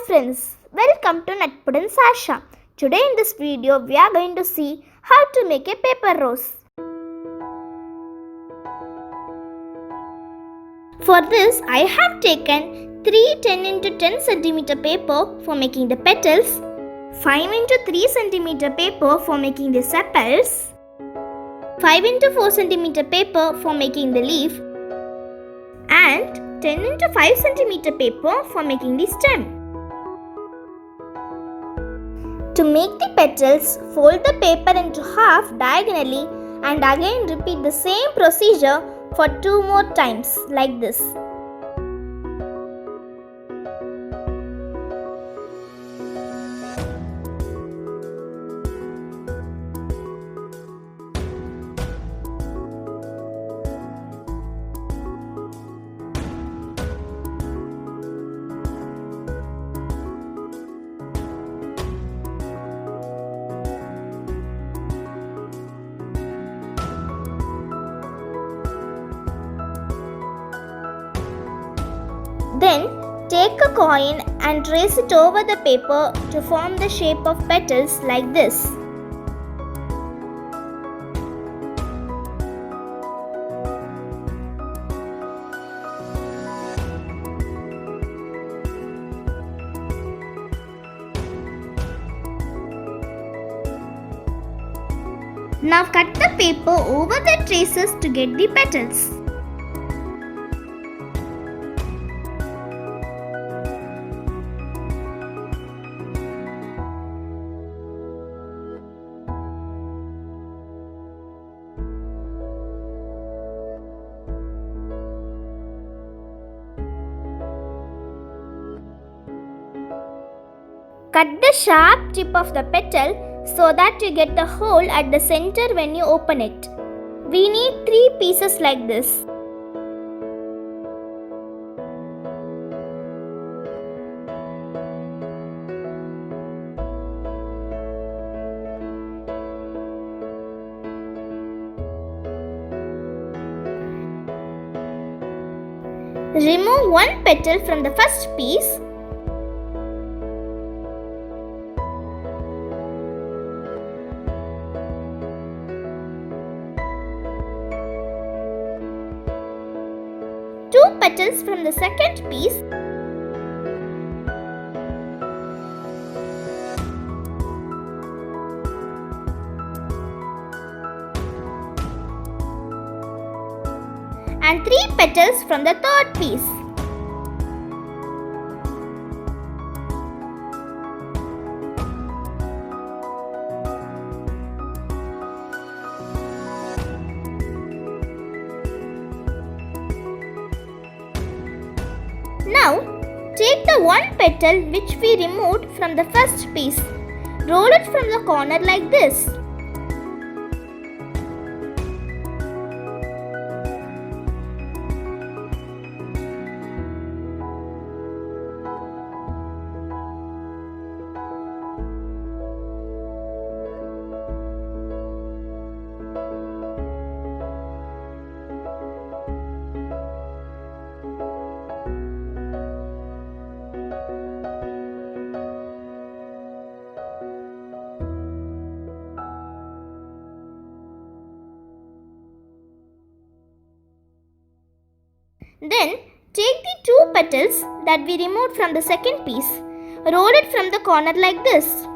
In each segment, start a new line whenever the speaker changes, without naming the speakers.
friends, welcome to Natpudan Sasha. Today in this video we are going to see how to make a paper rose. For this I have taken 3 10 into 10 cm paper for making the petals, 5 into 3 cm paper for making the sepals, 5 into 4 cm paper for making the leaf, and 10 into 5 cm paper for making the stem. To make the petals, fold the paper into half diagonally and again repeat the same procedure for 2 more times like this. Then take a coin and trace it over the paper to form the shape of petals like this. Now cut the paper over the traces to get the petals. Cut the sharp tip of the petal so that you get the hole at the center when you open it. We need 3 pieces like this. Remove one petal from the first piece. Two petals from the second piece, and 3 petals from the third piece. Now, take the one petal which we removed from the first piece. Roll it from the corner like this. Then, take the 2 petals that we removed from the second piece. Roll it from the corner like this.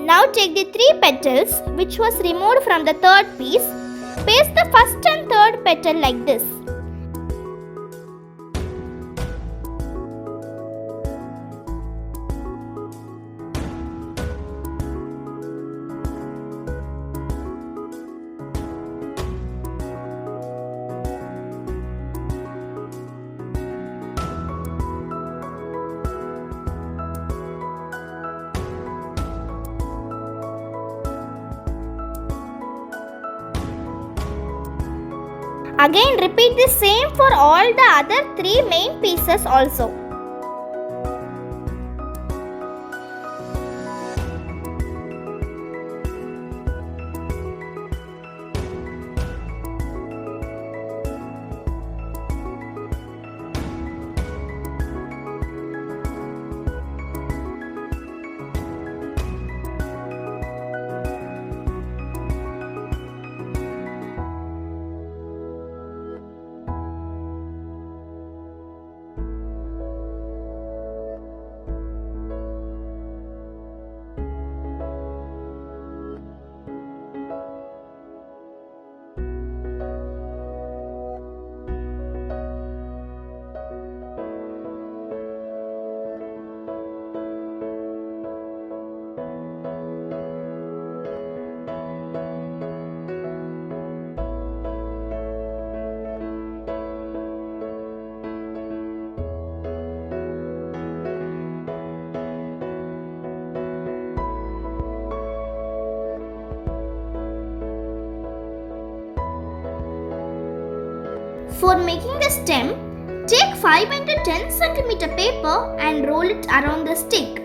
Now take the 3 petals which was removed from the third piece, paste the first and third petal like this. Again repeat the same for all the other 3 main pieces also. For making the stem, take 5 into 10 cm paper and roll it around the stick.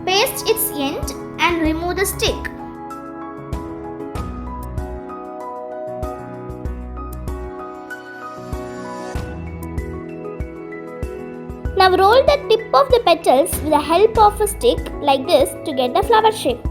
Paste its end and remove the stick. Now roll the tip of the petals with the help of a stick like this to get the flower shape.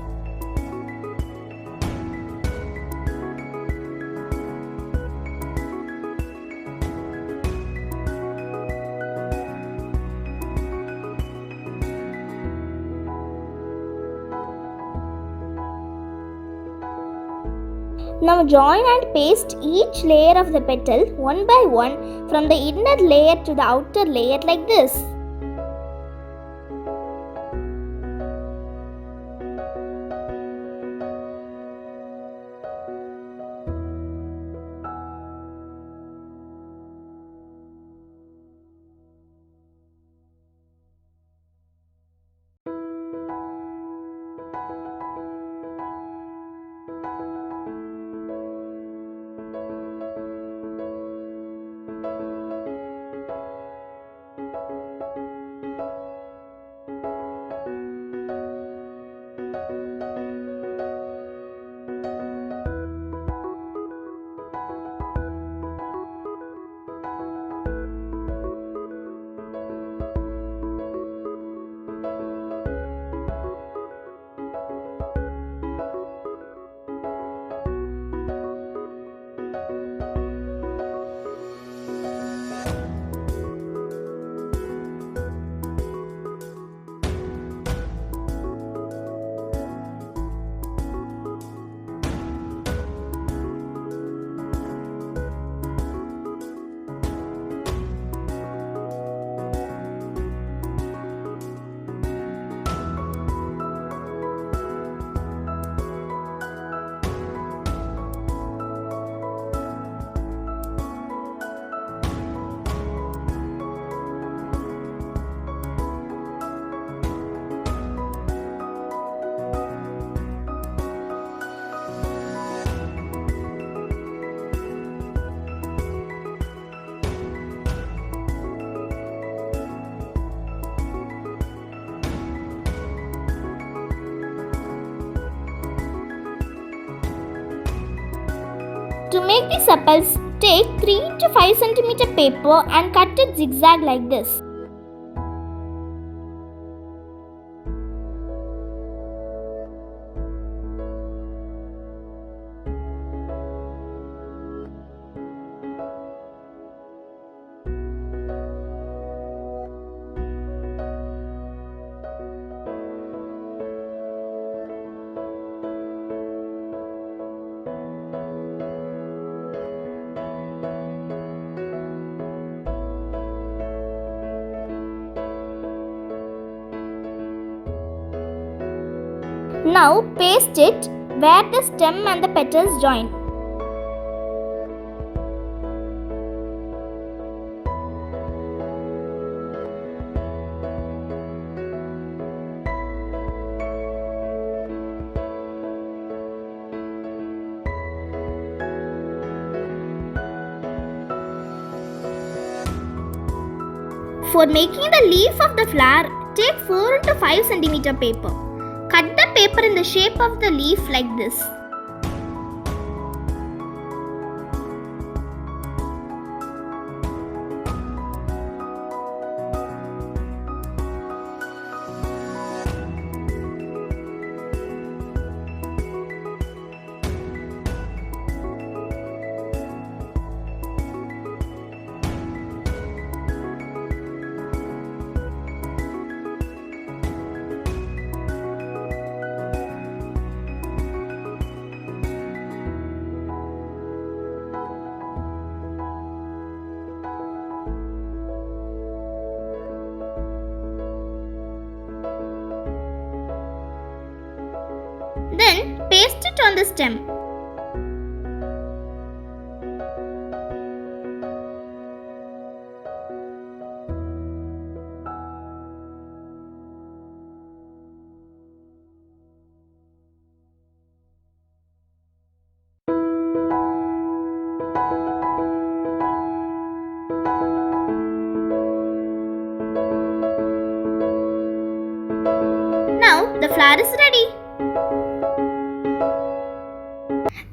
Now join and paste each layer of the petal one by one from the inner layer to the outer layer like this. To make the sepals, take 3 into 5 cm paper and cut it zigzag like this. Now paste it where the stem and the petals join. For making the leaf of the flower, take 4 into 5 cm paper. Cut the paper in the shape of the leaf like this. Then paste it on the stem. Now the flower is ready.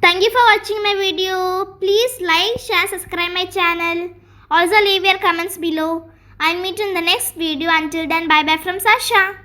Thank you for watching my video. Please like, share, subscribe my channel. Also leave your comments below. I'll meet you in the next video. Until then, bye bye from Sasha.